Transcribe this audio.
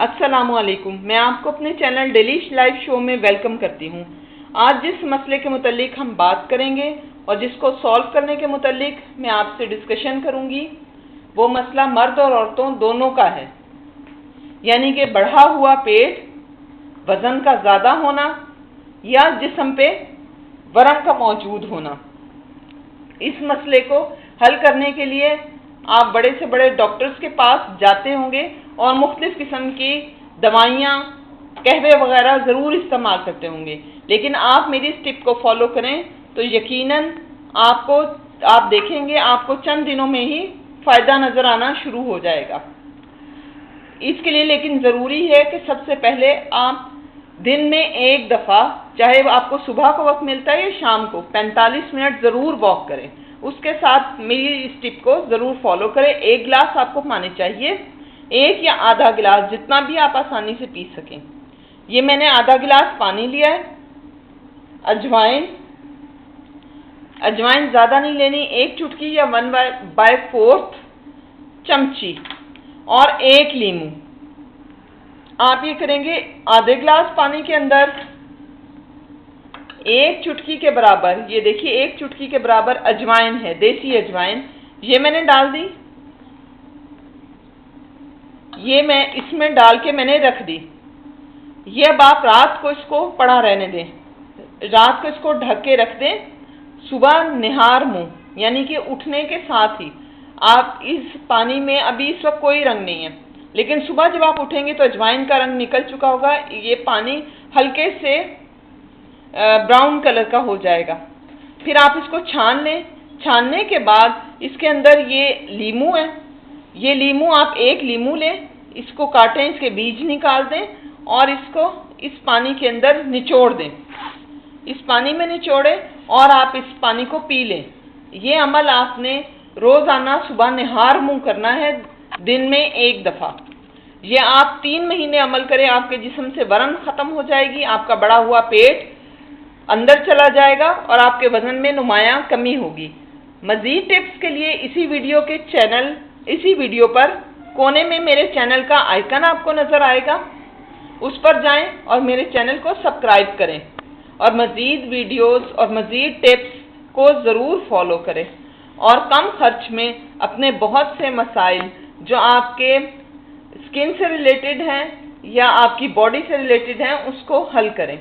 अस्सलामुअलैकुम। मैं आपको अपने चैनल डेली लाइव शो में वेलकम करती हूँ। आज जिस मसले के मुतालिक हम बात करेंगे और जिसको सॉल्व करने के मुतालिक मैं आपसे डिस्कशन करूँगी, वो मसला मर्द और औरतों दोनों का है, यानी कि बढ़ा हुआ पेट, वज़न का ज़्यादा होना या जिस्म पे वरम का मौजूद होना। इस मसले को हल करने के लिए आप बड़े से बड़े डॉक्टर्स के पास जाते होंगे और मुख्तलिफ़ किस्म की दवाइयाँ, कहवे वगैरह ज़रूर इस्तेमाल करते होंगे, लेकिन आप मेरी इस टिप को फॉलो करें तो यकीनन आप देखेंगे आपको चंद दिनों में ही फ़ायदा नज़र आना शुरू हो जाएगा। इसके लिए लेकिन ज़रूरी है कि सबसे पहले आप दिन में एक दफ़ा, चाहे आपको सुबह को वक्त मिलता है या शाम को, 45 मिनट ज़रूर वॉक करें। उसके साथ मेरी इस टिप को ज़रूर फॉलो करें। 1 गिलास आपको पानी चाहिए, 1 या आधा गिलास, जितना भी आप आसानी से पी सकें। ये मैंने आधा गिलास पानी लिया है। अजवाइन ज़्यादा नहीं लेनी, 1 चुटकी या 1/4 चमची, और 1 लीमू। आप ये करेंगे, आधे गिलास पानी के अंदर 1 चुटकी के बराबर, ये देखिए 1 चुटकी के बराबर अजवाइन है, देसी अजवाइन, ये मैंने डाल दी। ये मैं इसमें डाल के मैंने रख दी। ये अब आप रात को इसको पड़ा रहने दें, रात को इसको ढक के रख दें। सुबह निहार मुंह, यानी कि उठने के साथ ही आप इस पानी में, अभी इस वक्त कोई रंग नहीं है, लेकिन सुबह जब आप उठेंगे तो अजवाइन का रंग निकल चुका होगा, ये पानी हल्के से ब्राउन कलर का हो जाएगा। फिर आप इसको छान लें। छानने के बाद इसके अंदर ये लीमू है, ये लीमू आप 1 लीमू लें, इसको काटें, इसके बीज निकाल दें और इसको इस पानी के अंदर निचोड़ दें। इस पानी में निचोड़ें और आप इस पानी को पी लें। ये अमल आपने रोज़ाना सुबह निहार मुंह करना है, दिन में 1 दफ़ा। ये आप 3 महीने अमल करें, आपके जिस्म से वरन ख़त्म हो जाएगी, आपका बढ़ा हुआ पेट अंदर चला जाएगा और आपके वज़न में नुमायां कमी होगी। मज़ीद टिप्स के लिए इसी वीडियो पर कोने में मेरे चैनल का आइकन आपको नज़र आएगा, उस पर जाएं और मेरे चैनल को सब्सक्राइब करें और मज़ीद वीडियोस और मज़ीद टिप्स को ज़रूर फॉलो करें और कम खर्च में अपने बहुत से मसाइल जो आपके स्किन से रिलेटेड हैं या आपकी बॉडी से रिलेटेड हैं उसको हल करें।